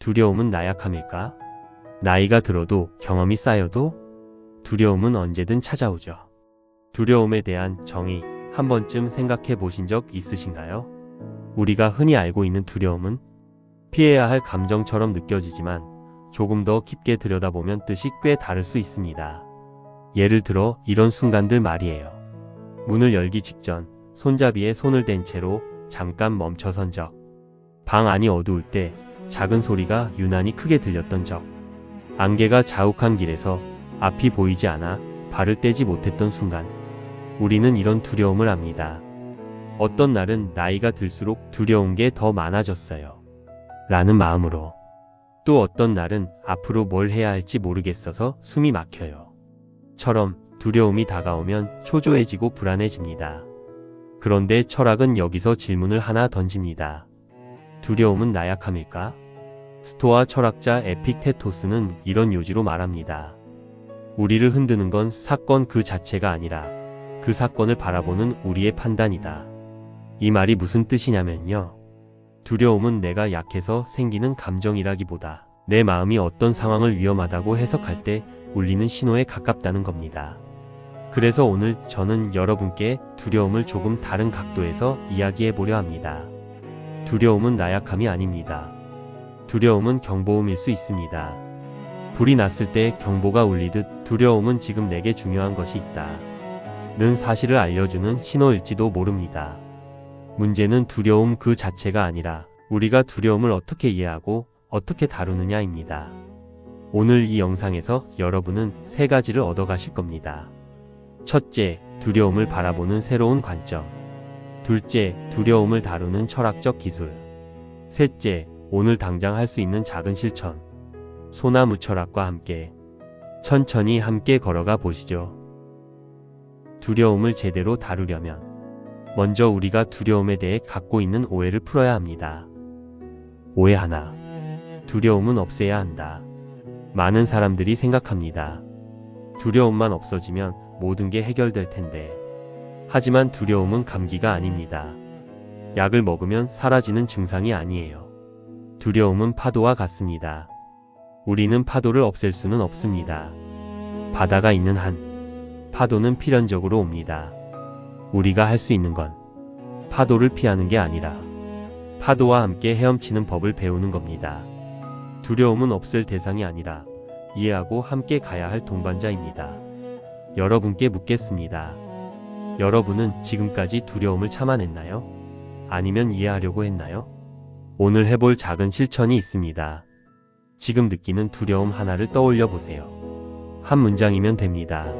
두려움은 나약함일까? 나이가 들어도 경험이 쌓여도 두려움은 언제든 찾아오죠. 두려움에 대한 정의 한 번쯤 생각해 보신 적 있으신가요? 우리가 흔히 알고 있는 두려움은 피해야 할 감정처럼 느껴지지만 조금 더 깊게 들여다보면 뜻이 꽤 다를 수 있습니다. 예를 들어 이런 순간들 말이에요. 문을 열기 직전 손잡이에 손을 댄 채로 잠깐 멈춰선 적. 방 안이 어두울 때 작은 소리가 유난히 크게 들렸던 적. 안개가 자욱한 길에서 앞이 보이지 않아 발을 떼지 못했던 순간. 우리는 이런 두려움을 압니다. 어떤 날은 나이가 들수록 두려운 게 더 많아졌어요. 라는 마음으로. 또 어떤 날은 앞으로 뭘 해야 할지 모르겠어서 숨이 막혀요. 처럼 두려움이 다가오면 초조해지고 불안해집니다. 그런데 철학은 여기서 질문을 하나 던집니다. 두려움은 나약함일까? 스토아 철학자 에픽테토스는 이런 요지로 말합니다. 우리를 흔드는 건 사건 그 자체가 아니라 그 사건을 바라보는 우리의 판단이다. 이 말이 무슨 뜻이냐면요. 두려움은 내가 약해서 생기는 감정이라기보다 내 마음이 어떤 상황을 위험하다고 해석할 때 울리는 신호에 가깝다는 겁니다. 그래서 오늘 저는 여러분께 두려움을 조금 다른 각도에서 이야기해 보려 합니다. 두려움은 나약함이 아닙니다. 두려움은 경보음일 수 있습니다. 불이 났을 때 경보가 울리듯 두려움은 지금 내게 중요한 것이 있다 는 사실을 알려주는 신호일지도 모릅니다. 문제는 두려움 그 자체가 아니라 우리가 두려움을 어떻게 이해하고 어떻게 다루느냐입니다. 오늘 이 영상에서 여러분은 세 가지를 얻어가실 겁니다. 첫째, 두려움을 바라보는 새로운 관점. 둘째, 두려움을 다루는 철학적 기술. 셋째, 오늘 당장 할 수 있는 작은 실천. 소나무 철학과 함께 천천히 함께 걸어가 보시죠. 두려움을 제대로 다루려면 먼저 우리가 두려움에 대해 갖고 있는 오해를 풀어야 합니다. 오해 하나. 두려움은 없애야 한다. 많은 사람들이 생각합니다. 두려움만 없어지면 모든 게 해결될 텐데. 하지만 두려움은 감기가 아닙니다. 약을 먹으면 사라지는 증상이 아니에요. 두려움은 파도와 같습니다. 우리는 파도를 없앨 수는 없습니다. 바다가 있는 한 파도는 필연적으로 옵니다. 우리가 할 수 있는 건 파도를 피하는 게 아니라 파도와 함께 헤엄치는 법을 배우는 겁니다. 두려움은 없앨 대상이 아니라 이해하고 함께 가야 할 동반자입니다. 여러분께 묻겠습니다. 여러분은 지금까지 두려움을 참아냈나요? 아니면 이해하려고 했나요? 오늘 해볼 작은 실천이 있습니다. 지금 느끼는 두려움 하나를 떠올려 보세요. 한 문장이면 됩니다.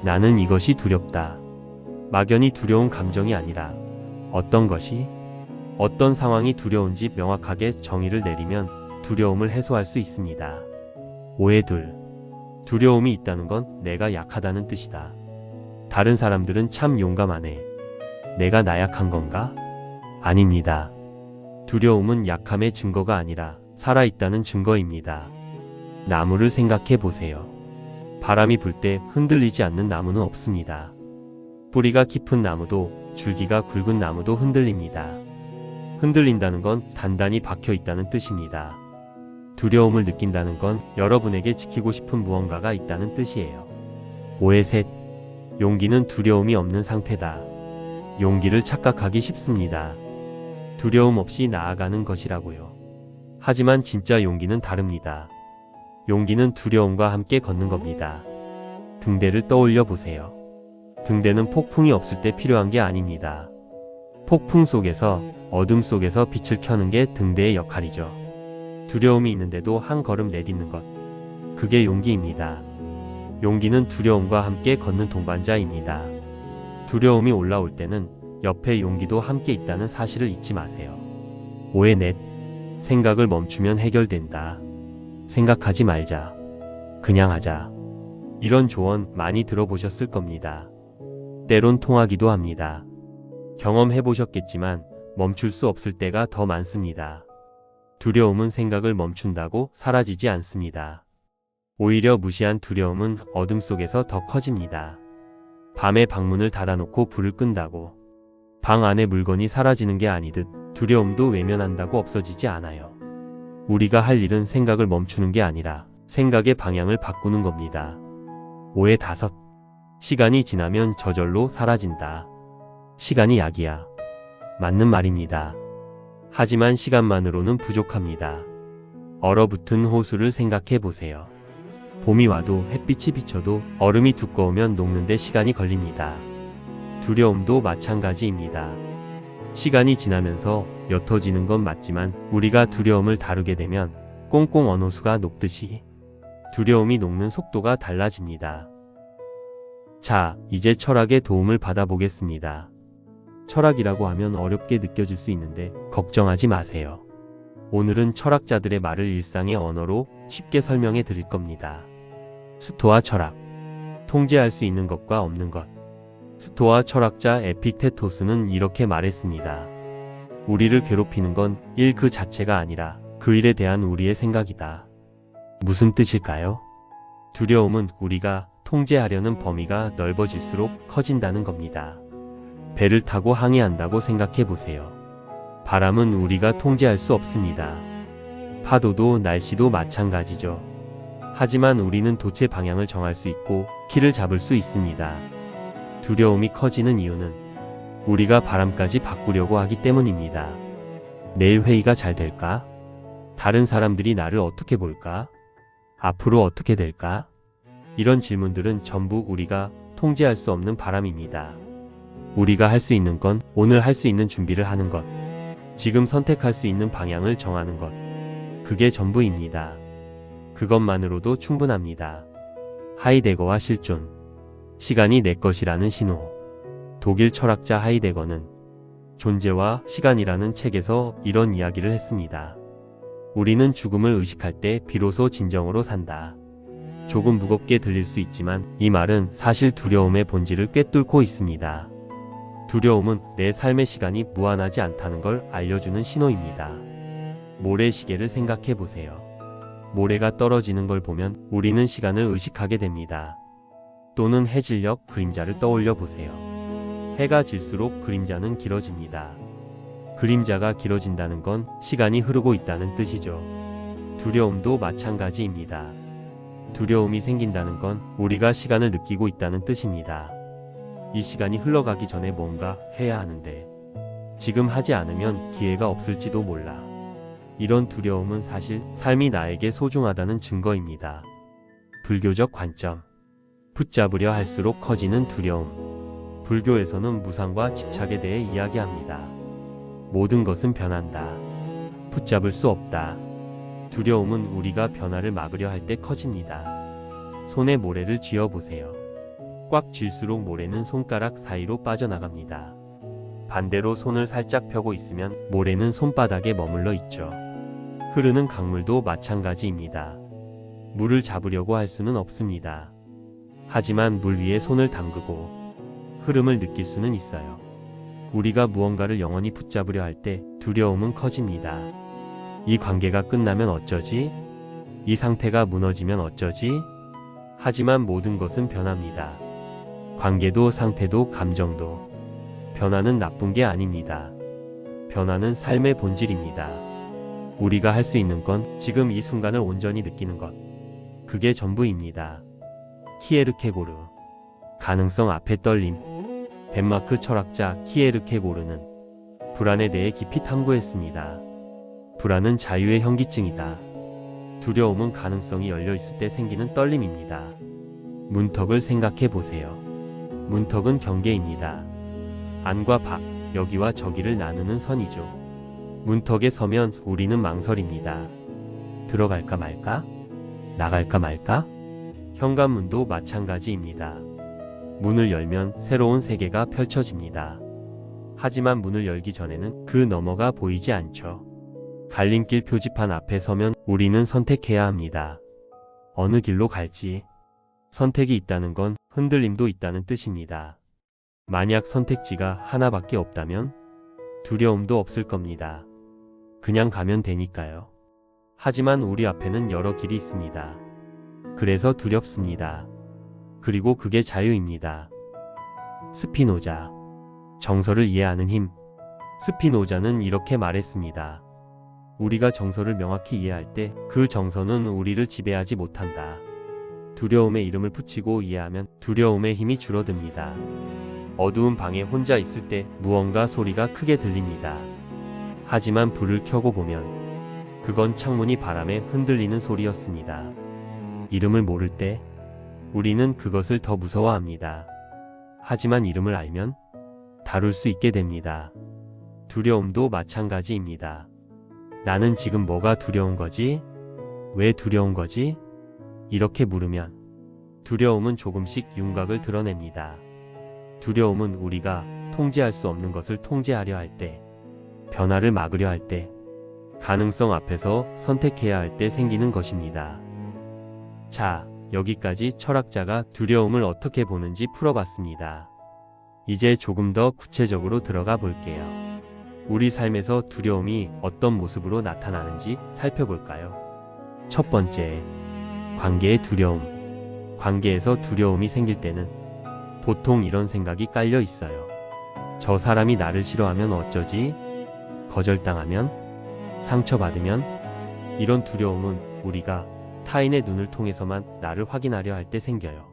나는 이것이 두렵다. 막연히 두려운 감정이 아니라 어떤 것이, 어떤 상황이 두려운지 명확하게 정의를 내리면 두려움을 해소할 수 있습니다. 오해 둘. 두려움이 있다는 건 내가 약하다는 뜻이다. 다른 사람들은 참 용감하네. 내가 나약한 건가? 아닙니다. 두려움은 약함의 증거가 아니라 살아있다는 증거입니다. 나무를 생각해 보세요. 바람이 불 때 흔들리지 않는 나무는 없습니다. 뿌리가 깊은 나무도 줄기가 굵은 나무도 흔들립니다. 흔들린다는 건 단단히 박혀 있다는 뜻입니다. 두려움을 느낀다는 건 여러분에게 지키고 싶은 무언가가 있다는 뜻이에요. 오해 셋. 용기는 두려움이 없는 상태다. 용기를 착각하기 쉽습니다. 두려움 없이 나아가는 것이라고요. 하지만 진짜 용기는 다릅니다. 용기는 두려움과 함께 걷는 겁니다. 등대를 떠올려 보세요. 등대는 폭풍이 없을 때 필요한 게 아닙니다. 폭풍 속에서, 어둠 속에서 빛을 켜는 게 등대의 역할이죠. 두려움이 있는데도 한 걸음 내딛는 것. 그게 용기입니다. 용기는 두려움과 함께 걷는 동반자입니다. 두려움이 올라올 때는 옆에 용기도 함께 있다는 사실을 잊지 마세요. 오해 넷. 생각을 멈추면 해결된다. 생각하지 말자. 그냥 하자. 이런 조언 많이 들어보셨을 겁니다. 때론 통하기도 합니다. 경험해보셨겠지만 멈출 수 없을 때가 더 많습니다. 두려움은 생각을 멈춘다고 사라지지 않습니다. 오히려 무시한 두려움은 어둠 속에서 더 커집니다. 밤에 방문을 닫아놓고 불을 끈다고 방 안의 물건이 사라지는 게 아니듯 두려움도 외면한다고 없어지지 않아요. 우리가 할 일은 생각을 멈추는 게 아니라 생각의 방향을 바꾸는 겁니다. 오해 5. 시간이 지나면 저절로 사라진다. 시간이 약이야. 맞는 말입니다. 하지만 시간만으로는 부족합니다. 얼어붙은 호수를 생각해 보세요. 봄이 와도 햇빛이 비쳐도 얼음이 두꺼우면 녹는데 시간이 걸립니다. 두려움도 마찬가지입니다. 시간이 지나면서 옅어지는 건 맞지만 우리가 두려움을 다루게 되면 꽁꽁 언 호수가 녹듯이 두려움이 녹는 속도가 달라집니다. 자, 이제 철학의 도움을 받아보겠습니다. 철학이라고 하면 어렵게 느껴질 수 있는데 걱정하지 마세요. 오늘은 철학자들의 말을 일상의 언어로 쉽게 설명해 드릴 겁니다. 스토아 철학. 통제할 수 있는 것과 없는 것. 스토아 철학자 에픽테토스는 이렇게 말했습니다. 우리를 괴롭히는 건 일 그 자체가 아니라 그 일에 대한 우리의 생각이다. 무슨 뜻일까요? 두려움은 우리가 통제하려는 범위가 넓어질수록 커진다는 겁니다. 배를 타고 항해한다고 생각해 보세요. 바람은 우리가 통제할 수 없습니다. 파도도 날씨도 마찬가지죠. 하지만 우리는 돛의 방향을 정할 수 있고 키를 잡을 수 있습니다. 두려움이 커지는 이유는 우리가 바람까지 바꾸려고 하기 때문입니다. 내일 회의가 잘 될까? 다른 사람들이 나를 어떻게 볼까? 앞으로 어떻게 될까? 이런 질문들은 전부 우리가 통제할 수 없는 바람입니다. 우리가 할 수 있는 건 오늘 할 수 있는 준비를 하는 것, 지금 선택할 수 있는 방향을 정하는 것, 그게 전부입니다. 그것만으로도 충분합니다. 하이데거와 실존. 시간이 내 것이라는 신호. 독일 철학자 하이데거는 존재와 시간이라는 책에서 이런 이야기를 했습니다. 우리는 죽음을 의식할 때 비로소 진정으로 산다. 조금 무겁게 들릴 수 있지만 이 말은 사실 두려움의 본질을 꿰뚫고 있습니다. 두려움은 내 삶의 시간이 무한하지 않다는 걸 알려주는 신호입니다. 모래시계를 생각해 보세요. 모래가 떨어지는 걸 보면 우리는 시간을 의식하게 됩니다. 또는 해질녘 그림자를 떠올려 보세요. 해가 질수록 그림자는 길어집니다. 그림자가 길어진다는 건 시간이 흐르고 있다는 뜻이죠. 두려움도 마찬가지입니다. 두려움이 생긴다는 건 우리가 시간을 느끼고 있다는 뜻입니다. 이 시간이 흘러가기 전에 뭔가 해야 하는데 지금 하지 않으면 기회가 없을지도 몰라. 이런 두려움은 사실 삶이 나에게 소중하다는 증거입니다. 불교적 관점. 붙잡으려 할수록 커지는 두려움. 불교에서는 무상과 집착에 대해 이야기합니다. 모든 것은 변한다. 붙잡을 수 없다. 두려움은 우리가 변화를 막으려 할 때 커집니다. 손에 모래를 쥐어보세요. 꽉 쥘수록 모래는 손가락 사이로 빠져나갑니다. 반대로 손을 살짝 펴고 있으면 모래는 손바닥에 머물러 있죠. 흐르는 강물도 마찬가지입니다. 물을 잡으려고 할 수는 없습니다. 하지만 물 위에 손을 담그고 흐름을 느낄 수는 있어요. 우리가 무언가를 영원히 붙잡으려 할 때 두려움은 커집니다. 이 관계가 끝나면 어쩌지? 이 상태가 무너지면 어쩌지? 하지만 모든 것은 변합니다. 관계도 상태도 감정도. 변화는 나쁜 게 아닙니다. 변화는 삶의 본질입니다. 우리가 할 수 있는 건 지금 이 순간을 온전히 느끼는 것. 그게 전부입니다. 키에르케고르. 가능성 앞에 떨림. 덴마크 철학자 키에르케고르는 불안에 대해 깊이 탐구했습니다. 불안은 자유의 현기증이다. 두려움은 가능성이 열려 있을 때 생기는 떨림입니다. 문턱을 생각해 보세요. 문턱은 경계입니다. 안과 밖, 여기와 저기를 나누는 선이죠. 문턱에 서면 우리는 망설입니다. 들어갈까 말까? 나갈까 말까? 현관문도 마찬가지입니다. 문을 열면 새로운 세계가 펼쳐집니다. 하지만 문을 열기 전에는 그 너머가 보이지 않죠. 갈림길 표지판 앞에 서면 우리는 선택해야 합니다. 어느 길로 갈지. 선택이 있다는 건 흔들림도 있다는 뜻입니다. 만약 선택지가 하나밖에 없다면 두려움도 없을 겁니다. 그냥 가면 되니까요. 하지만 우리 앞에는 여러 길이 있습니다. 그래서 두렵습니다. 그리고 그게 자유입니다. 스피노자. 정서를 이해하는 힘. 스피노자는 이렇게 말했습니다. 우리가 정서를 명확히 이해할 때 그 정서는 우리를 지배하지 못한다. 두려움의 이름을 붙이고 이해하면 두려움의 힘이 줄어듭니다. 어두운 방에 혼자 있을 때 무언가 소리가 크게 들립니다. 하지만 불을 켜고 보면 그건 창문이 바람에 흔들리는 소리였습니다. 이름을 모를 때 우리는 그것을 더 무서워합니다. 하지만 이름을 알면 다룰 수 있게 됩니다. 두려움도 마찬가지입니다. 나는 지금 뭐가 두려운 거지? 왜 두려운 거지? 이렇게 물으면 두려움은 조금씩 윤곽을 드러냅니다. 두려움은 우리가 통제할 수 없는 것을 통제하려 할 때, 변화를 막으려 할 때, 가능성 앞에서 선택해야 할 때 생기는 것입니다. 자, 여기까지 철학자가 두려움을 어떻게 보는지 풀어봤습니다. 이제 조금 더 구체적으로 들어가 볼게요. 우리 삶에서 두려움이 어떤 모습으로 나타나는지 살펴볼까요? 첫 번째, 관계의 두려움. 관계에서 두려움이 생길 때는 보통 이런 생각이 깔려 있어요. 저 사람이 나를 싫어하면 어쩌지? 거절당하면? 상처받으면? 이런 두려움은 우리가 타인의 눈을 통해서만 나를 확인하려 할 때 생겨요.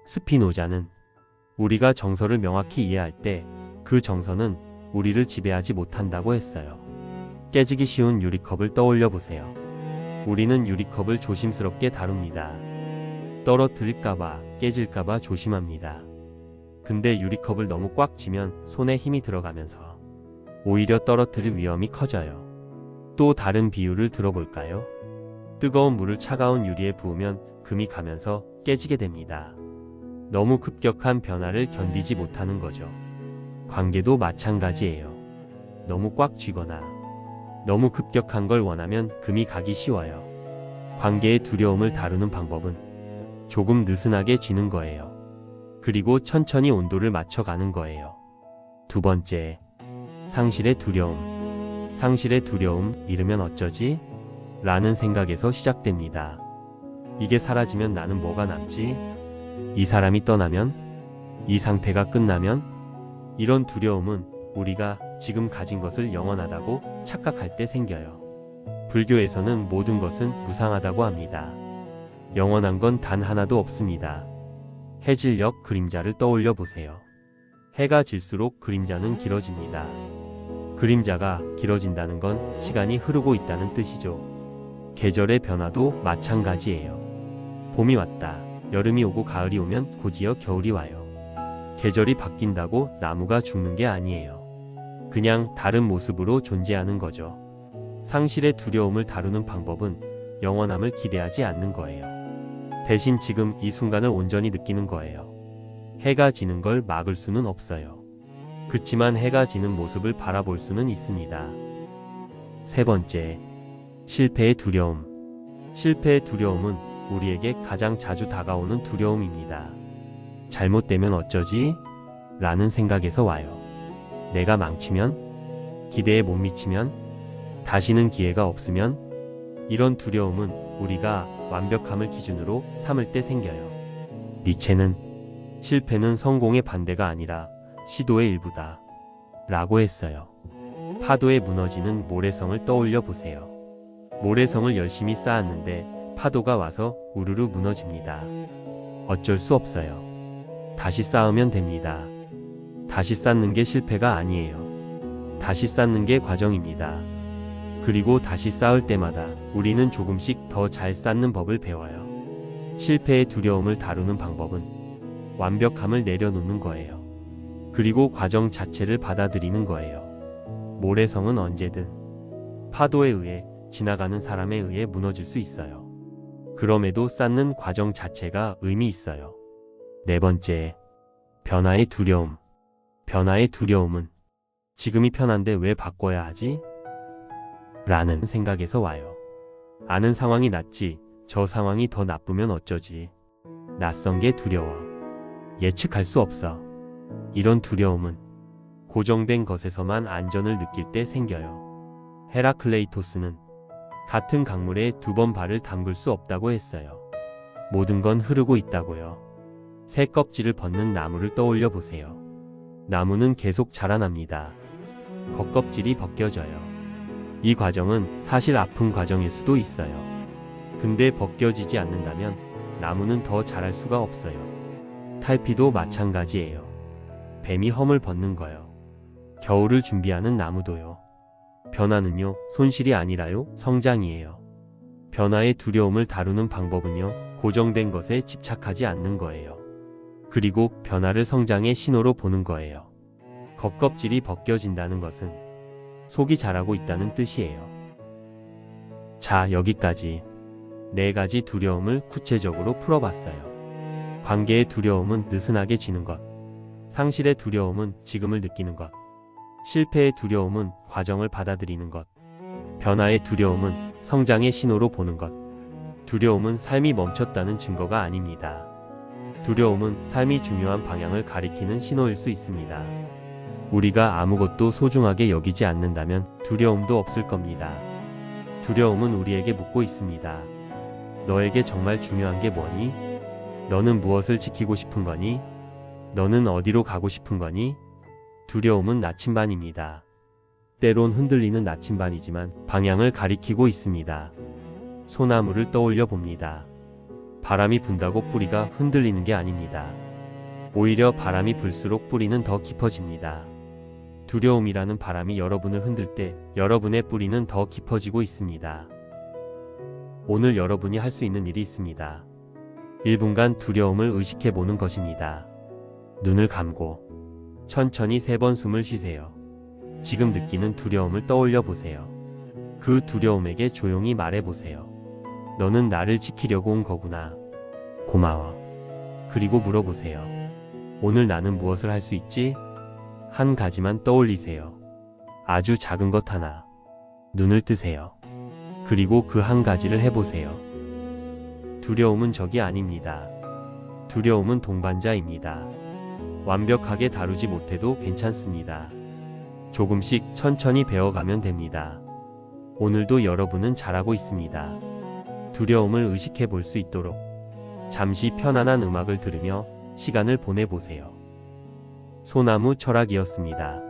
스피노자는 우리가 정서를 명확히 이해할 때 그 정서는 우리를 지배하지 못한다고 했어요. 깨지기 쉬운 유리컵을 떠올려 보세요. 우리는 유리컵을 조심스럽게 다룹니다. 떨어뜨릴까봐, 깨질까봐 조심합니다. 근데 유리컵을 너무 꽉 쥐면 손에 힘이 들어가면서 오히려 떨어뜨릴 위험이 커져요. 또 다른 비유를 들어볼까요? 뜨거운 물을 차가운 유리에 부으면 금이 가면서 깨지게 됩니다. 너무 급격한 변화를 견디지 못하는 거죠. 관계도 마찬가지예요. 너무 꽉 쥐거나 너무 급격한 걸 원하면 금이 가기 쉬워요. 관계의 두려움을 다루는 방법은 조금 느슨하게 쥐는 거예요. 그리고 천천히 온도를 맞춰가는 거예요. 두 번째, 상실의 두려움. 상실의 두려움, 잃으면 어쩌지? 라는 생각에서 시작됩니다. 이게 사라지면 나는 뭐가 남지? 이 사람이 떠나면? 이 상태가 끝나면? 이런 두려움은 우리가 지금 가진 것을 영원하다고 착각할 때 생겨요. 불교에서는 모든 것은 무상하다고 합니다. 영원한 건 단 하나도 없습니다. 해질녘 그림자를 떠올려 보세요. 해가 질수록 그림자는 길어집니다. 그림자가 길어진다는 건 시간이 흐르고 있다는 뜻이죠. 계절의 변화도 마찬가지예요. 봄이 왔다. 여름이 오고 가을이 오면 곧이어 겨울이 와요. 계절이 바뀐다고 나무가 죽는 게 아니에요. 그냥 다른 모습으로 존재하는 거죠. 상실의 두려움을 다루는 방법은 영원함을 기대하지 않는 거예요. 대신 지금 이 순간을 온전히 느끼는 거예요. 해가 지는 걸 막을 수는 없어요. 그치만 해가 지는 모습을 바라볼 수는 있습니다. 세 번째, 실패의 두려움. 실패의 두려움은 우리에게 가장 자주 다가오는 두려움입니다. 잘못되면 어쩌지? 라는 생각에서 와요. 내가 망치면? 기대에 못 미치면? 다시는 기회가 없으면? 이런 두려움은 우리가 완벽함을 기준으로 삼을 때 생겨요. 니체는 실패는 성공의 반대가 아니라 시도의 일부다 라고 했어요. 파도에 무너지는 모래성을 떠올려 보세요. 모래성을 열심히 쌓았는데 파도가 와서 우르르 무너집니다. 어쩔 수 없어요. 다시 쌓으면 됩니다. 다시 쌓는 게 실패가 아니에요. 다시 쌓는 게 과정입니다. 그리고 다시 쌓을 때마다 우리는 조금씩 더 잘 쌓는 법을 배워요. 실패의 두려움을 다루는 방법은 완벽함을 내려놓는 거예요. 그리고 과정 자체를 받아들이는 거예요. 모래성은 언제든 파도에 의해 지나가는 사람에 의해 무너질 수 있어요. 그럼에도 쌓는 과정 자체가 의미 있어요. 네 번째, 변화의 두려움. 변화의 두려움은 지금이 편한데 왜 바꿔야 하지? 라는 생각에서 와요. 아는 상황이 낫지, 저 상황이 더 나쁘면 어쩌지? 낯선 게 두려워. 예측할 수 없어. 이런 두려움은 고정된 것에서만 안전을 느낄 때 생겨요. 헤라클레이토스는 같은 강물에 두 번 발을 담글 수 없다고 했어요. 모든 건 흐르고 있다고요. 새 껍질을 벗는 나무를 떠올려 보세요. 나무는 계속 자라납니다. 겉껍질이 벗겨져요. 이 과정은 사실 아픈 과정일 수도 있어요. 근데 벗겨지지 않는다면 나무는 더 자랄 수가 없어요. 탈피도 마찬가지예요. 뱀이 허물 벗는 거요. 겨울을 준비하는 나무도요. 변화는요, 손실이 아니라요, 성장이에요. 변화의 두려움을 다루는 방법은요, 고정된 것에 집착하지 않는 거예요. 그리고 변화를 성장의 신호로 보는 거예요. 겉껍질이 벗겨진다는 것은 속이 자라고 있다는 뜻이에요. 자, 여기까지 4가지 두려움을 구체적으로 풀어봤어요. 관계의 두려움은 느슨하게 지는 것, 상실의 두려움은 지금을 느끼는 것, 실패의 두려움은 과정을 받아들이는 것, 변화의 두려움은 성장의 신호로 보는 것. 두려움은 삶이 멈췄다는 증거가 아닙니다. 두려움은 삶이 중요한 방향을 가리키는 신호일 수 있습니다. 우리가 아무것도 소중하게 여기지 않는다면 두려움도 없을 겁니다. 두려움은 우리에게 묻고 있습니다. 너에게 정말 중요한 게 뭐니? 너는 무엇을 지키고 싶은 거니? 너는 어디로 가고 싶은 거니? 두려움은 나침반입니다. 때론 흔들리는 나침반이지만 방향을 가리키고 있습니다. 소나무를 떠올려 봅니다. 바람이 분다고 뿌리가 흔들리는 게 아닙니다. 오히려 바람이 불수록 뿌리는 더 깊어집니다. 두려움이라는 바람이 여러분을 흔들 때 여러분의 뿌리는 더 깊어지고 있습니다. 오늘 여러분이 할 수 있는 일이 있습니다. 1분간 두려움을 의식해 보는 것입니다. 눈을 감고 천천히 3번 숨을 쉬세요. 지금 느끼는 두려움을 떠올려 보세요. 그 두려움에게 조용히 말해 보세요. 너는 나를 지키려고 온 거구나. 고마워. 그리고 물어보세요. 오늘 나는 무엇을 할 수 있지? 한 가지만 떠올리세요. 아주 작은 것 하나. 눈을 뜨세요. 그리고 그 한 가지를 해보세요. 두려움은 적이 아닙니다. 두려움은 동반자입니다. 완벽하게 다루지 못해도 괜찮습니다. 조금씩 천천히 배워가면 됩니다. 오늘도 여러분은 잘하고 있습니다. 두려움을 의식해 볼 수 있도록 잠시 편안한 음악을 들으며 시간을 보내보세요. 소나무 철학이었습니다.